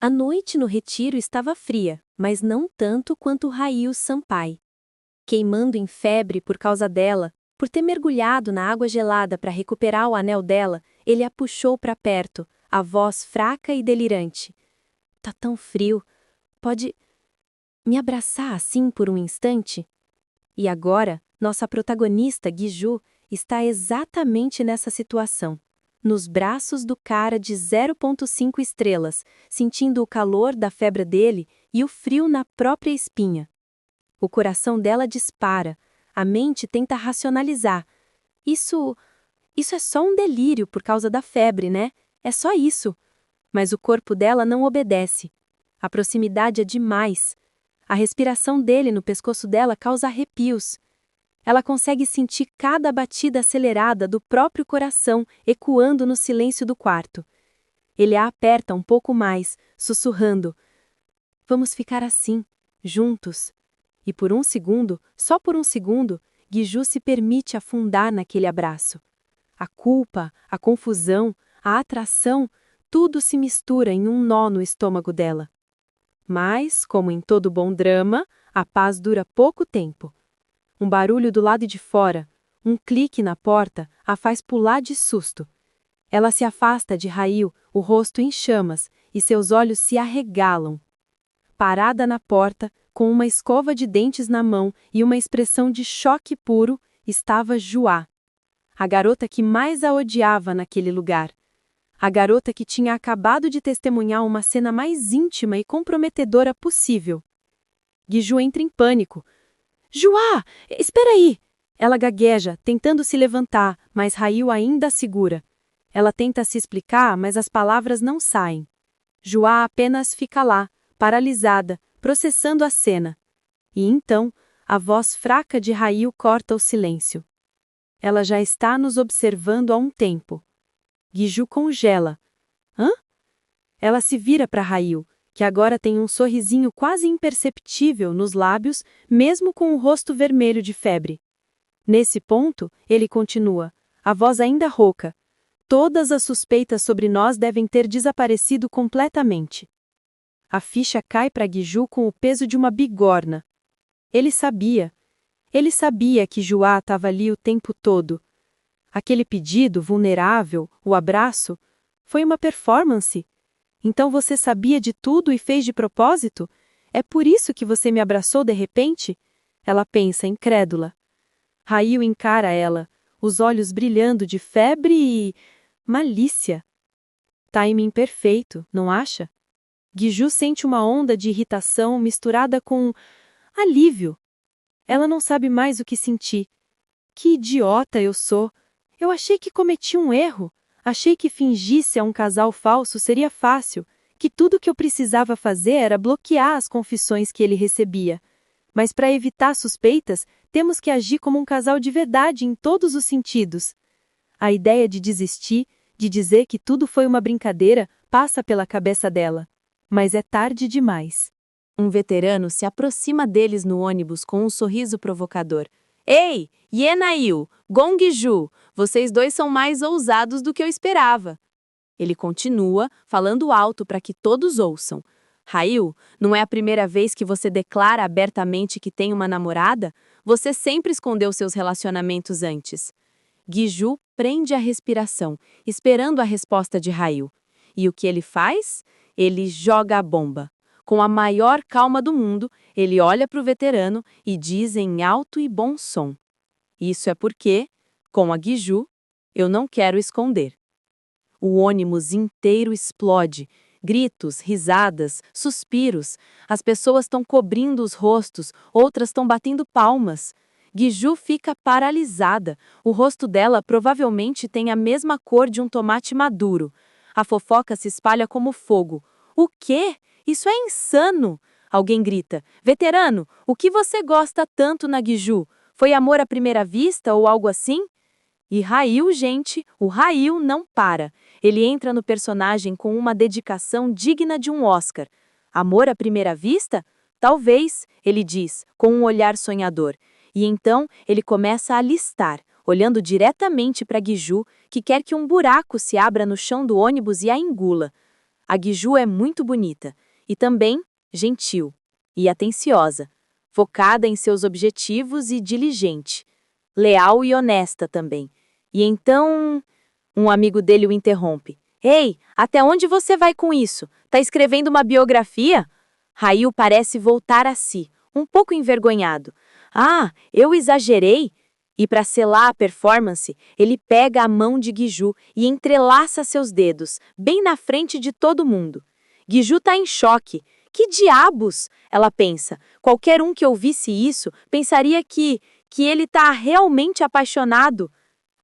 A noite no retiro estava fria, mas não tanto quanto Raiu Sampai. Queimando em febre por causa dela, por ter mergulhado na água gelada para recuperar o anel dela, ele a puxou para perto, a voz fraca e delirante. Tá tão frio. Pode me abraçar assim por um instante? E agora, nossa protagonista, Guiju, está exatamente nessa situação. Nos braços do cara de 0,5 estrelas, sentindo o calor da febre dele e o frio na própria espinha. O coração dela dispara, a mente tenta racionalizar. Isso é só um delírio por causa da febre, né? É só isso. Mas o corpo dela não obedece. A proximidade é demais. A respiração dele no pescoço dela causa arrepios. Ela consegue sentir cada batida acelerada do próprio coração ecoando no silêncio do quarto. Ele a aperta um pouco mais, sussurrando: "Vamos ficar assim, juntos." E por um segundo, só por um segundo, Guiju se permite afundar naquele abraço. A culpa, a confusão, a atração, tudo se mistura em um nó no estômago dela. Mas, como em todo bom drama, a paz dura pouco tempo. Um barulho do lado de fora, um clique na porta, a faz pular de susto. Ela se afasta de Raiu, o rosto em chamas, e seus olhos se arregalam. Parada na porta, com uma escova de dentes na mão e uma expressão de choque puro, estava Juá. A garota que mais a odiava naquele lugar. A garota que tinha acabado de testemunhar uma cena mais íntima e comprometedora possível. Guiju entra em pânico. "Juá, espera aí!" Ela gagueja, tentando se levantar, mas Raiu ainda a segura. Ela tenta se explicar, mas as palavras não saem. Juá apenas fica lá, paralisada, processando a cena. E então, a voz fraca de Raiu corta o silêncio. Ela já está nos observando há um tempo. Guiju congela. Hã? Ela se vira para Raiu, que agora tem um sorrisinho quase imperceptível nos lábios, mesmo com o rosto vermelho de febre. Nesse ponto, ele continua, a voz ainda rouca. Todas as suspeitas sobre nós devem ter desaparecido completamente. A ficha cai para Guiju com o peso de uma bigorna. Ele sabia que Juá estava ali o tempo todo. Aquele pedido vulnerável, o abraço, foi uma performance. Então você sabia de tudo e fez de propósito? É por isso que você me abraçou de repente? Ela pensa, incrédula. Raiu encara ela, os olhos brilhando de febre e malícia. Timing perfeito, não acha? Guiju sente uma onda de irritação misturada com alívio. Ela não sabe mais o que sentir. Que idiota eu sou! Eu achei que cometi um erro. Achei que fingisse a um casal falso seria fácil, que tudo que eu precisava fazer era bloquear as confissões que ele recebia. Mas para evitar suspeitas, temos que agir como um casal de verdade em todos os sentidos. A ideia de desistir, de dizer que tudo foi uma brincadeira, passa pela cabeça dela. Mas é tarde demais. Um veterano se aproxima deles no ônibus com um sorriso provocador. "Ei, Yenail, Gongju, vocês dois são mais ousados do que eu esperava." Ele continua, falando alto para que todos ouçam. "Raiu, não é a primeira vez que você declara abertamente que tem uma namorada? Você sempre escondeu seus relacionamentos antes." Guiju prende a respiração, esperando a resposta de Raiu. E o que ele faz? Ele joga a bomba. Com a maior calma do mundo, ele olha para o veterano e diz em alto e bom som: "Isso é porque, com a Guiju, eu não quero esconder." O ônibus inteiro explode. Gritos, risadas, suspiros. As pessoas estão cobrindo os rostos, outras estão batendo palmas. Guiju fica paralisada. O rosto dela provavelmente tem a mesma cor de um tomate maduro. A fofoca se espalha como fogo. "O quê? Isso é insano!" Alguém grita. "Veterano, o que você gosta tanto na Guiju? Foi amor à primeira vista ou algo assim?" E Raiu, gente, o Raiu não para. Ele entra no personagem com uma dedicação digna de um Oscar. "Amor à primeira vista? Talvez", ele diz, com um olhar sonhador. E então ele começa a listar, olhando diretamente para Guiju, que quer que um buraco se abra no chão do ônibus e a engula. A Guiju é muito bonita e também gentil e atenciosa, focada em seus objetivos e diligente, leal e honesta também. E então, um amigo dele o interrompe. Ei, até onde você vai com isso? Tá escrevendo uma biografia? Rail parece voltar a si, um pouco envergonhado. Ah, eu exagerei? E para selar a performance, ele pega a mão de Guiju e entrelaça seus dedos, bem na frente de todo mundo. Guiju tá em choque. Que diabos? Ela pensa. Qualquer um que ouvisse isso pensaria que ele tá realmente apaixonado.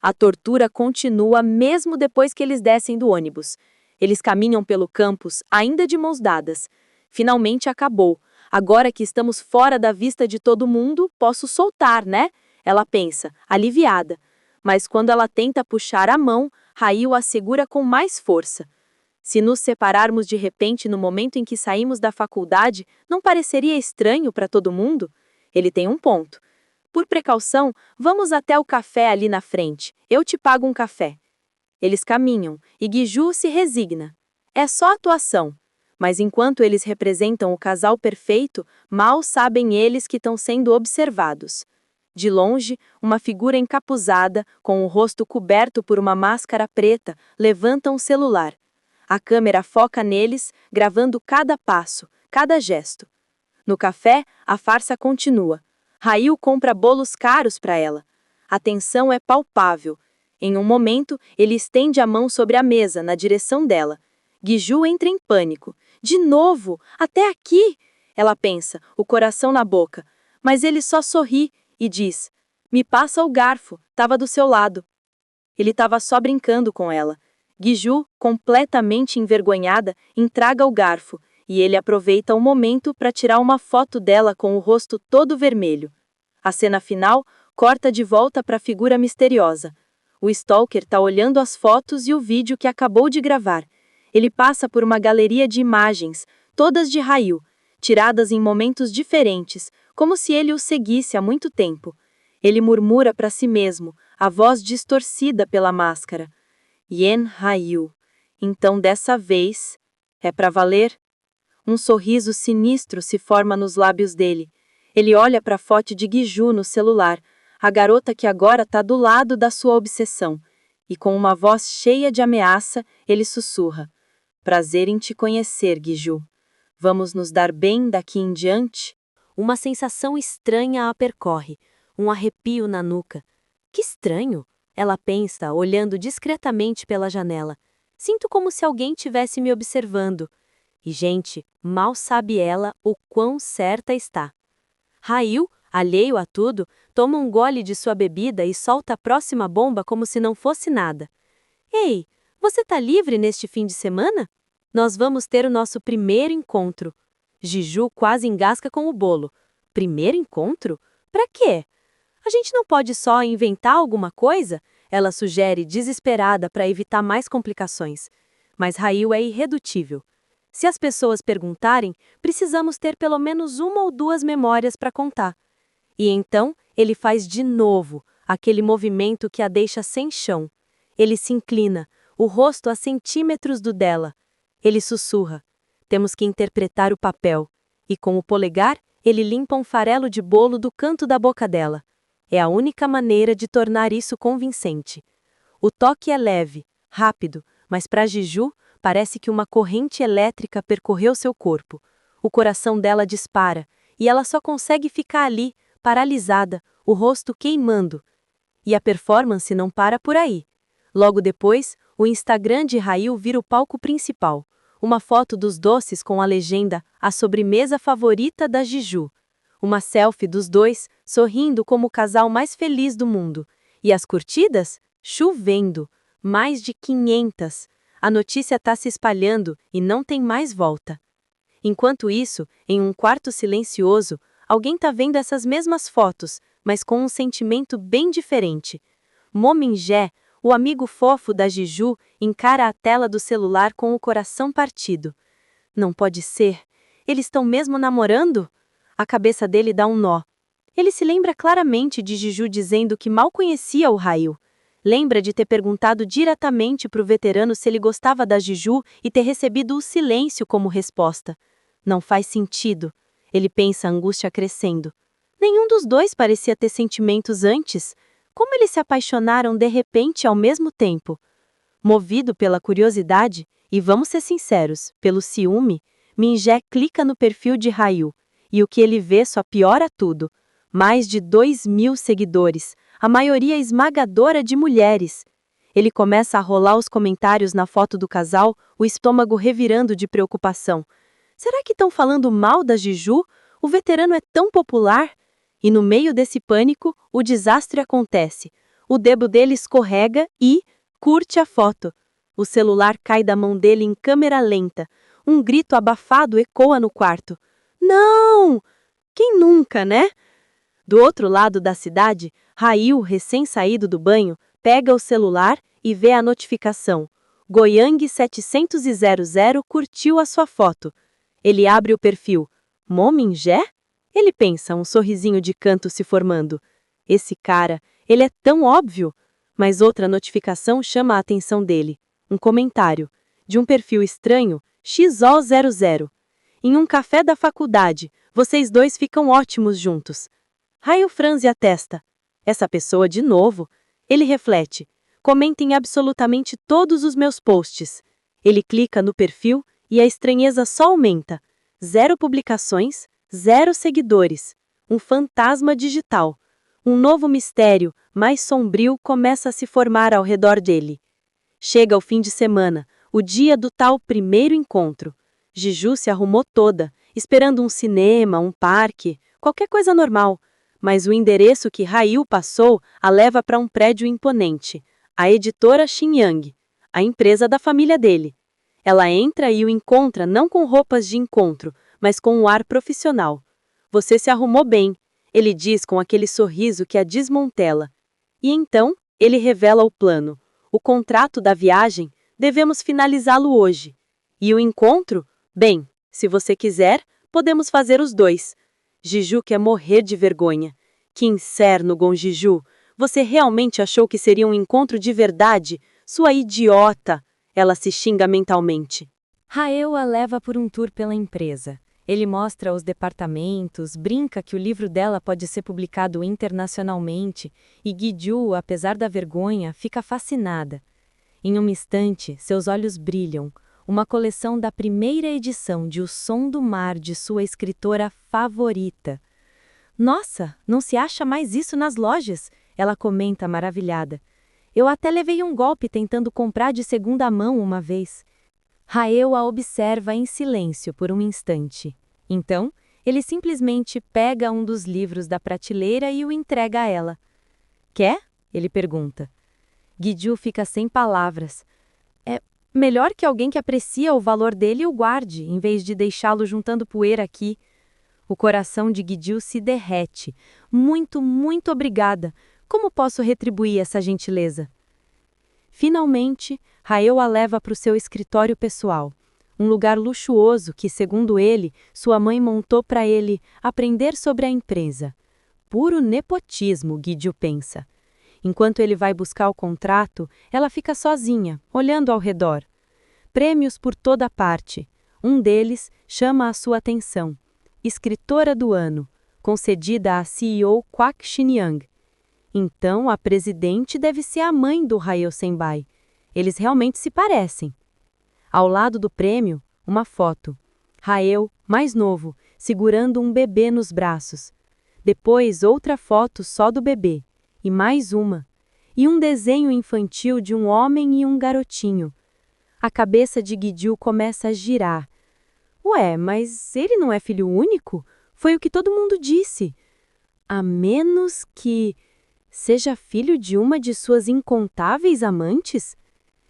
A tortura continua mesmo depois que eles descem do ônibus. Eles caminham pelo campus, ainda de mãos dadas. Finalmente acabou. Agora que estamos fora da vista de todo mundo, posso soltar, né? Ela pensa, aliviada. Mas quando ela tenta puxar a mão, Rail a segura com mais força. Se nos separarmos de repente no momento em que saímos da faculdade, não pareceria estranho para todo mundo? Ele tem um ponto. Por precaução, vamos até o café ali na frente. Eu te pago um café. Eles caminham, e Guiju se resigna. É só atuação. Mas enquanto eles representam o casal perfeito, mal sabem eles que estão sendo observados. De longe, uma figura encapuzada, com o rosto coberto por uma máscara preta, levanta um celular. A câmera foca neles, gravando cada passo, cada gesto. No café, a farsa continua. Rail compra bolos caros para ela. A tensão é palpável. Em um momento, ele estende a mão sobre a mesa, na direção dela. Guiju entra em pânico. De novo? Até aqui? Ela pensa, o coração na boca. Mas ele só sorri e diz: me passa o garfo, tava do seu lado. Ele estava só brincando com ela. Guiju, completamente envergonhada, entrega o garfo, e ele aproveita o momento para tirar uma foto dela com o rosto todo vermelho. A cena final corta de volta para a figura misteriosa. O stalker está olhando as fotos e o vídeo que acabou de gravar. Ele passa por uma galeria de imagens, todas de Rail, tiradas em momentos diferentes, como se ele o seguisse há muito tempo. Ele murmura para si mesmo, a voz distorcida pela máscara. Yen Rail. Então dessa vez, é para valer? Um sorriso sinistro se forma nos lábios dele. Ele olha para a foto de Guiju no celular, a garota que agora está do lado da sua obsessão, e com uma voz cheia de ameaça, ele sussurra. Prazer em te conhecer, Guiju. Vamos nos dar bem daqui em diante? Uma sensação estranha a percorre, um arrepio na nuca. Que estranho, ela pensa, olhando discretamente pela janela. Sinto como se alguém tivesse me observando. E, gente, mal sabe ela o quão certa está. Rail, alheio a tudo, toma um gole de sua bebida e solta a próxima bomba como se não fosse nada. Ei, você tá livre neste fim de semana? Nós vamos ter o nosso primeiro encontro. Guiju quase engasga com o bolo. Primeiro encontro? Pra quê? A gente não pode só inventar alguma coisa? Ela sugere, desesperada para evitar mais complicações. Mas Rail é irredutível. Se as pessoas perguntarem, precisamos ter pelo menos uma ou duas memórias para contar. E então, ele faz de novo aquele movimento que a deixa sem chão. Ele se inclina, o rosto a centímetros do dela. Ele sussurra. Temos que interpretar o papel. E com o polegar, ele limpa um farelo de bolo do canto da boca dela. É a única maneira de tornar isso convincente. O toque é leve, rápido, mas para Guiju, parece que uma corrente elétrica percorreu seu corpo. O coração dela dispara, e ela só consegue ficar ali, paralisada, o rosto queimando. E a performance não para por aí. Logo depois, o Instagram de Rail vira o palco principal. Uma foto dos doces com a legenda A Sobremesa Favorita da Guiju. Uma selfie dos dois, sorrindo como o casal mais feliz do mundo. E as curtidas? Chovendo. Mais de 500. A notícia está se espalhando e não tem mais volta. Enquanto isso, em um quarto silencioso, alguém está vendo essas mesmas fotos, mas com um sentimento bem diferente. Momingé, o amigo fofo da Guiju, encara a tela do celular com o coração partido. Não pode ser. Eles estão mesmo namorando? A cabeça dele dá um nó. Ele se lembra claramente de Guiju dizendo que mal conhecia o Rail. Lembra de ter perguntado diretamente para o veterano se ele gostava da Jiju e ter recebido o silêncio como resposta. Não faz sentido. Ele pensa a angústia crescendo. Nenhum dos dois parecia ter sentimentos antes. Como eles se apaixonaram de repente ao mesmo tempo? Movido pela curiosidade, e vamos ser sinceros, pelo ciúme, Minjé clica no perfil de Ryu, e o que ele vê só piora tudo. Mais de 2.000 seguidores, a maioria esmagadora de mulheres. Ele começa a rolar os comentários na foto do casal, o estômago revirando de preocupação. Será que estão falando mal da Jiju? O veterano é tão popular? E no meio desse pânico, o desastre acontece. O dedo dele escorrega e curte a foto. O celular cai da mão dele em câmera lenta. Um grito abafado ecoa no quarto. Não! Quem nunca, né? Do outro lado da cidade, Ryu, recém-saído do banho, pega o celular e vê a notificação. Goyang 700 curtiu a sua foto. Ele abre o perfil. Momingé? Ele pensa, um sorrisinho de canto se formando. Esse cara, ele é tão óbvio. Mas outra notificação chama a atenção dele. Um comentário. De um perfil estranho, XO00. Em um café da faculdade, vocês dois ficam ótimos juntos. Ryu franze a testa. Essa pessoa de novo. Ele reflete. Comenta em absolutamente todos os meus posts. Ele clica no perfil e a estranheza só aumenta. 0 publicações, 0 seguidores. Um fantasma digital. Um novo mistério, mais sombrio, começa a se formar ao redor dele. Chega o fim de semana, o dia do tal primeiro encontro. Jiju se arrumou toda, esperando um cinema, um parque, qualquer coisa normal. Mas o endereço que Ryu passou a leva para um prédio imponente, a editora Xinyang, a empresa da família dele. Ela entra e o encontra não com roupas de encontro, mas com um ar profissional. Você se arrumou bem, ele diz com aquele sorriso que a desmontela. E então, ele revela o plano. O contrato da viagem, devemos finalizá-lo hoje. E o encontro? Bem, se você quiser, podemos fazer os dois. Jiju quer morrer de vergonha. Que inferno, Gonjiju! Você realmente achou que seria um encontro de verdade? Sua idiota! Ela se xinga mentalmente. Rael a leva por um tour pela empresa. Ele mostra os departamentos, brinca que o livro dela pode ser publicado internacionalmente, e Giju, apesar da vergonha, fica fascinada. Em um instante, seus olhos brilham. Uma coleção da primeira edição de O Som do Mar de sua escritora favorita. Nossa, não se acha mais isso nas lojas? Ela comenta maravilhada. Eu até levei um golpe tentando comprar de segunda mão uma vez. Rael a observa em silêncio por um instante. Então, ele simplesmente pega um dos livros da prateleira e o entrega a ela. Quer? Ele pergunta. Giju fica sem palavras. É melhor que alguém que aprecia o valor dele o guarde, em vez de deixá-lo juntando poeira aqui. O coração de Giju se derrete. Muito, muito obrigada. Como posso retribuir essa gentileza? Finalmente, Rael a leva para o seu escritório pessoal. Um lugar luxuoso que, segundo ele, sua mãe montou para ele aprender sobre a empresa. Puro nepotismo, Giju pensa. Enquanto ele vai buscar o contrato, ela fica sozinha, olhando ao redor. Prêmios por toda parte. Um deles chama a sua atenção. Escritora do ano, concedida à CEO Kwak Shinyang. Então, a presidente deve ser a mãe do Rael Senbai. Eles realmente se parecem. Ao lado do prêmio, uma foto. Rael, mais novo, segurando um bebê nos braços. Depois, outra foto só do bebê. E mais uma. E um desenho infantil de um homem e um garotinho. A cabeça de Giju começa a girar. Ué, mas ele não é filho único? Foi o que todo mundo disse. A menos que seja filho de uma de suas incontáveis amantes?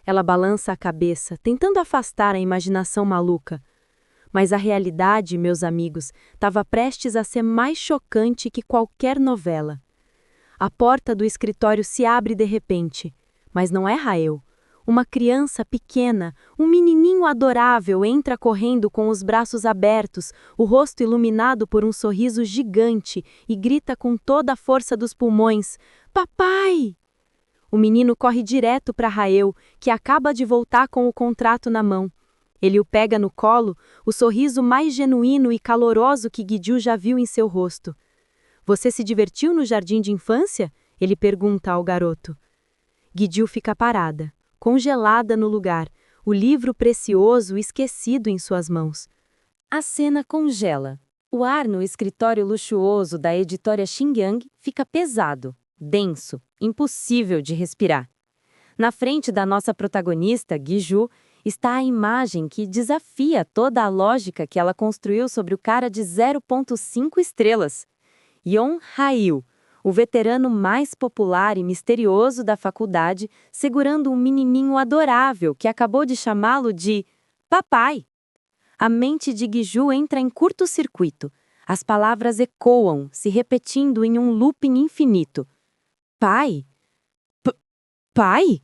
Ela balança a cabeça, tentando afastar a imaginação maluca. Mas a realidade, meus amigos, estava prestes a ser mais chocante que qualquer novela. A porta do escritório se abre de repente, mas não é Rael. Uma criança pequena, um menininho adorável, entra correndo com os braços abertos, o rosto iluminado por um sorriso gigante e grita com toda a força dos pulmões: Papai! O menino corre direto para Rael, que acaba de voltar com o contrato na mão. Ele o pega no colo, o sorriso mais genuíno e caloroso que Guidiu já viu em seu rosto. Você se divertiu no jardim de infância? Ele pergunta ao garoto. Guidiu fica parada, congelada no lugar, o livro precioso esquecido em suas mãos. A cena congela. O ar no escritório luxuoso da editora Xinjiang fica pesado, denso, impossível de respirar. Na frente da nossa protagonista, Guiju, está a imagem que desafia toda a lógica que ela construiu sobre o cara de 0,5 estrelas. Yon Hail, o veterano mais popular e misterioso da faculdade, segurando um menininho adorável que acabou de chamá-lo de papai. A mente de Guiju entra em curto-circuito. As palavras ecoam, se repetindo em um looping infinito. Pai? Pai?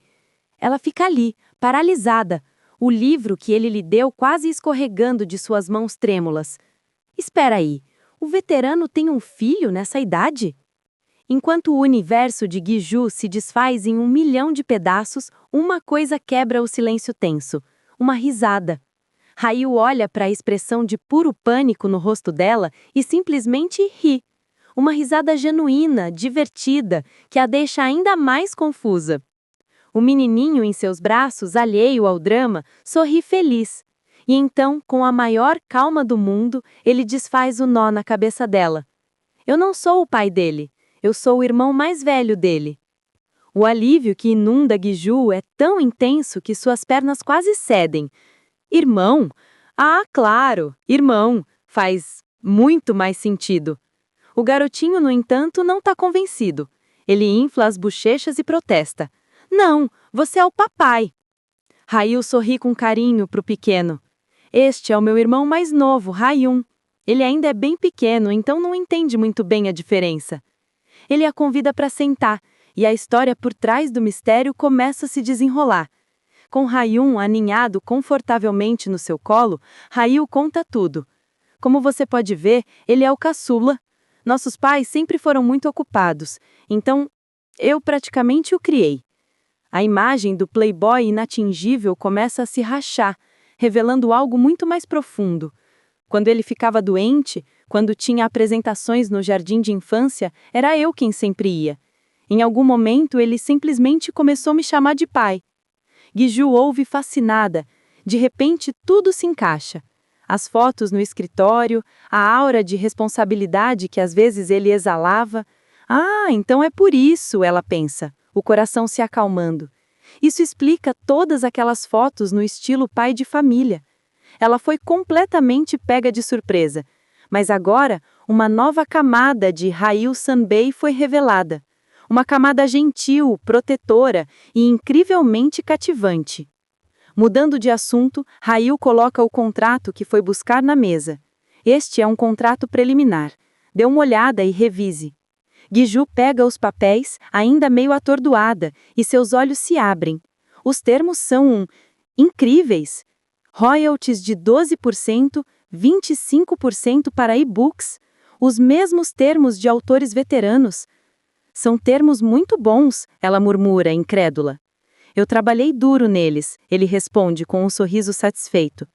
Ela fica ali, paralisada, o livro que ele lhe deu quase escorregando de suas mãos trêmulas. Espera aí, o veterano tem um filho nessa idade? Enquanto o universo de Guiju se desfaz em 1 milhão de pedaços, uma coisa quebra o silêncio tenso. Uma risada. Rail olha para a expressão de puro pânico no rosto dela e simplesmente ri. Uma risada genuína, divertida, que a deixa ainda mais confusa. O menininho em seus braços, alheio ao drama, sorri feliz. E então, com a maior calma do mundo, ele desfaz o nó na cabeça dela. Eu não sou o pai dele. Eu sou o irmão mais velho dele. O alívio que inunda Guiju é tão intenso que suas pernas quase cedem. Irmão? Ah, claro, irmão. Faz muito mais sentido. O garotinho, no entanto, não está convencido. Ele infla as bochechas e protesta. Não, você é o papai. Rail sorri com carinho para o pequeno. Este é o meu irmão mais novo, Rayun. Ele ainda é bem pequeno, então não entende muito bem a diferença. Ele a convida para sentar, e a história por trás do mistério começa a se desenrolar. Com Rayun aninhado confortavelmente no seu colo, Rail conta tudo. Como você pode ver, ele é o caçula. Nossos pais sempre foram muito ocupados, então eu praticamente o criei. A imagem do playboy inatingível começa a se rachar, revelando algo muito mais profundo. Quando ele ficava doente, quando tinha apresentações no jardim de infância, era eu quem sempre ia. Em algum momento, ele simplesmente começou a me chamar de pai. Guiju ouve fascinada. De repente, tudo se encaixa. As fotos no escritório, a aura de responsabilidade que às vezes ele exalava. Ah, então é por isso, ela pensa, o coração se acalmando. Isso explica todas aquelas fotos no estilo pai de família. Ela foi completamente pega de surpresa. Mas agora, uma nova camada de Rail Sanbei foi revelada. Uma camada gentil, protetora e incrivelmente cativante. Mudando de assunto, Rail coloca o contrato que foi buscar na mesa. Este é um contrato preliminar. Dê uma olhada e revise. Guiju pega os papéis, ainda meio atordoada, e seus olhos se abrem. Os termos são incríveis. Royalties de 12%, 25% para e-books, os mesmos termos de autores veteranos. São termos muito bons, ela murmura, incrédula. Eu trabalhei duro neles, ele responde com um sorriso satisfeito.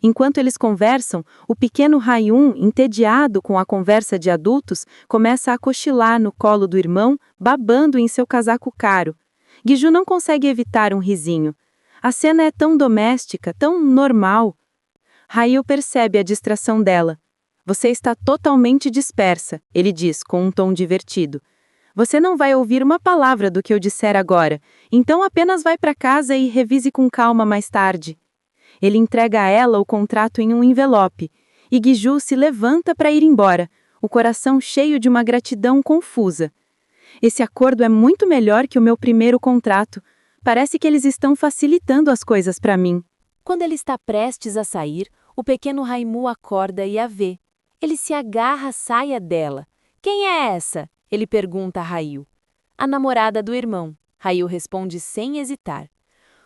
Enquanto eles conversam, o pequeno Rayun, entediado com a conversa de adultos, começa a cochilar no colo do irmão, babando em seu casaco caro. Guiju não consegue evitar um risinho. A cena é tão doméstica, tão normal. Rail percebe a distração dela. Você está totalmente dispersa, ele diz com um tom divertido. Você não vai ouvir uma palavra do que eu disser agora, então apenas vai para casa e revise com calma mais tarde. Ele entrega a ela o contrato em um envelope, e Guiju se levanta para ir embora, o coração cheio de uma gratidão confusa. Esse acordo é muito melhor que o meu primeiro contrato. Parece que eles estão facilitando as coisas para mim. Quando ele está prestes a sair, o pequeno Raimu acorda e a vê. Ele se agarra à saia dela. Quem é essa? Ele pergunta a Rail. A namorada do irmão. Rail responde sem hesitar.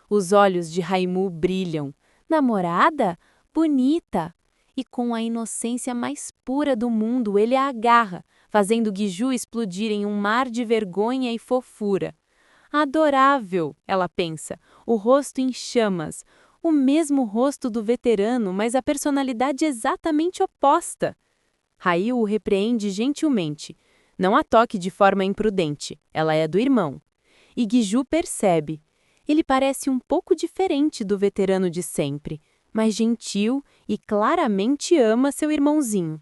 Os olhos de Raimu brilham. Namorada? Bonita! E com a inocência mais pura do mundo, ele a agarra, fazendo Guiju explodir em um mar de vergonha e fofura. Adorável, ela pensa, o rosto em chamas. O mesmo rosto do veterano, mas a personalidade exatamente oposta. Rail o repreende gentilmente. Não a toque de forma imprudente, ela é do irmão. E Guiju percebe. Ele parece um pouco diferente do veterano de sempre, mas gentil e claramente ama seu irmãozinho.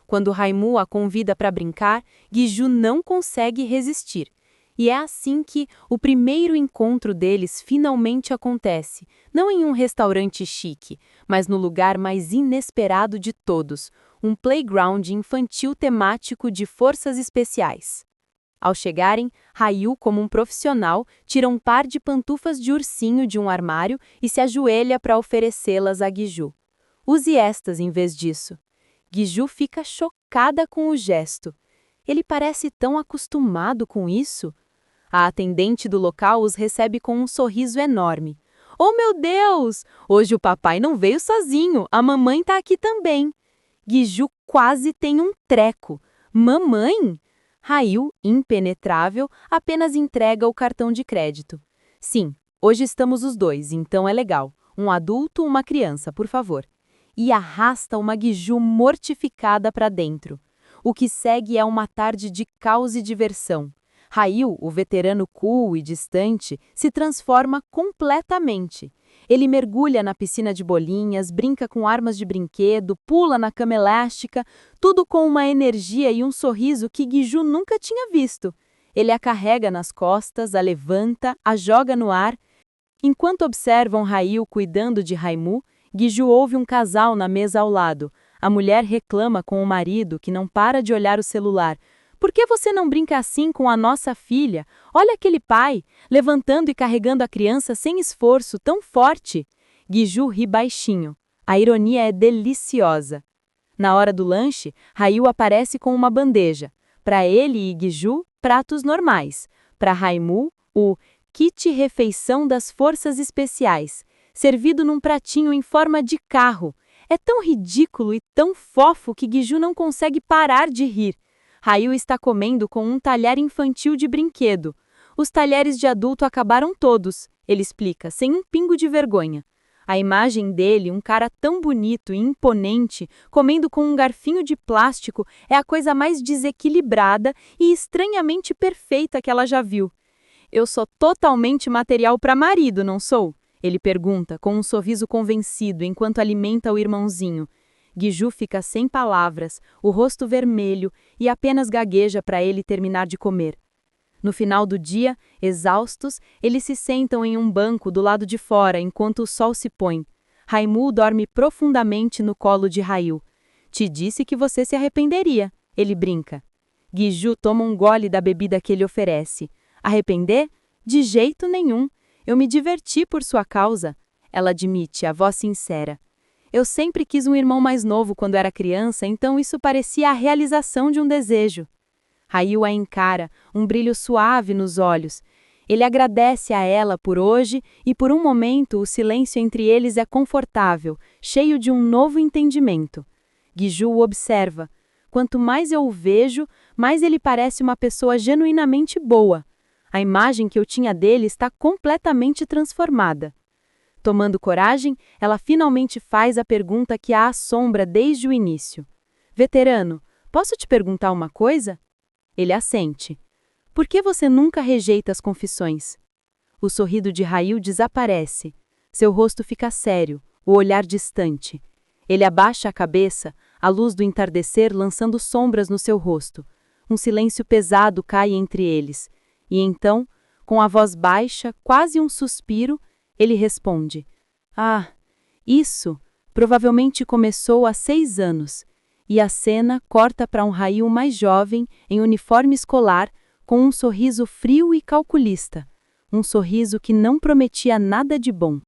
Quando Raimu a convida para brincar, Guiju não consegue resistir. E é assim que o primeiro encontro deles finalmente acontece, não em um restaurante chique, mas no lugar mais inesperado de todos, um playground infantil temático de forças especiais. Ao chegarem, Ryu, como um profissional, tira um par de pantufas de ursinho de um armário e se ajoelha para oferecê-las a Guiju. Use estas em vez disso. Guiju fica chocada com o gesto. Ele parece tão acostumado com isso. A atendente do local os recebe com um sorriso enorme. Oh, meu Deus! Hoje o papai não veio sozinho, a mamãe está aqui também. Guiju quase tem um treco. Mamãe? Ryu, impenetrável, apenas entrega o cartão de crédito. Sim, hoje estamos os dois, então é legal. Um adulto, uma criança, por favor. E arrasta uma Guiju mortificada para dentro. O que segue é uma tarde de caos e diversão. Ryu, o veterano cool e distante, se transforma completamente. Ele mergulha na piscina de bolinhas, brinca com armas de brinquedo, pula na cama elástica, tudo com uma energia e um sorriso que Guiju nunca tinha visto. Ele a carrega nas costas, a levanta, a joga no ar. Enquanto observam Ryu cuidando de Raimu, Guiju ouve um casal na mesa ao lado. A mulher reclama com o marido, que não para de olhar o celular. Por que você não brinca assim com a nossa filha? Olha aquele pai, levantando e carregando a criança sem esforço, tão forte. Guiju ri baixinho. A ironia é deliciosa. Na hora do lanche, Ryu aparece com uma bandeja. Para ele e Guiju, pratos normais. Para Raimu, o kit refeição das forças especiais, servido num pratinho em forma de carro. É tão ridículo e tão fofo que Guiju não consegue parar de rir. Ryu está comendo com um talher infantil de brinquedo. Os talheres de adulto acabaram todos, ele explica, sem um pingo de vergonha. A imagem dele, um cara tão bonito e imponente, comendo com um garfinho de plástico, é a coisa mais desequilibrada e estranhamente perfeita que ela já viu. Eu sou totalmente material para marido, não sou? Ele pergunta, com um sorriso convencido, enquanto alimenta o irmãozinho. Guiju fica sem palavras, o rosto vermelho, e apenas gagueja para ele terminar de comer. No final do dia, exaustos, eles se sentam em um banco do lado de fora enquanto o sol se põe. Raimu dorme profundamente no colo de Ryu. Te disse que você se arrependeria, ele brinca. Guiju toma um gole da bebida que ele oferece. Arrepender? De jeito nenhum. Eu me diverti por sua causa. Ela admite, a voz sincera. Eu sempre quis um irmão mais novo quando era criança, então isso parecia a realização de um desejo. Ryu a encara, um brilho suave nos olhos. Ele agradece a ela por hoje e por um momento o silêncio entre eles é confortável, cheio de um novo entendimento. Guiju o observa. Quanto mais eu o vejo, mais ele parece uma pessoa genuinamente boa. A imagem que eu tinha dele está completamente transformada. Tomando coragem, ela finalmente faz a pergunta que a assombra desde o início. Veterano, posso te perguntar uma coisa? Ele assente. Por que você nunca rejeita as confissões? O sorriso de Ryu desaparece. Seu rosto fica sério, o olhar distante. Ele abaixa a cabeça, a luz do entardecer lançando sombras no seu rosto. Um silêncio pesado cai entre eles. E então, com a voz baixa, quase um suspiro, ele responde, isso provavelmente começou há 6 anos, e a cena corta para um Ryu mais jovem, em uniforme escolar, com um sorriso frio e calculista, um sorriso que não prometia nada de bom.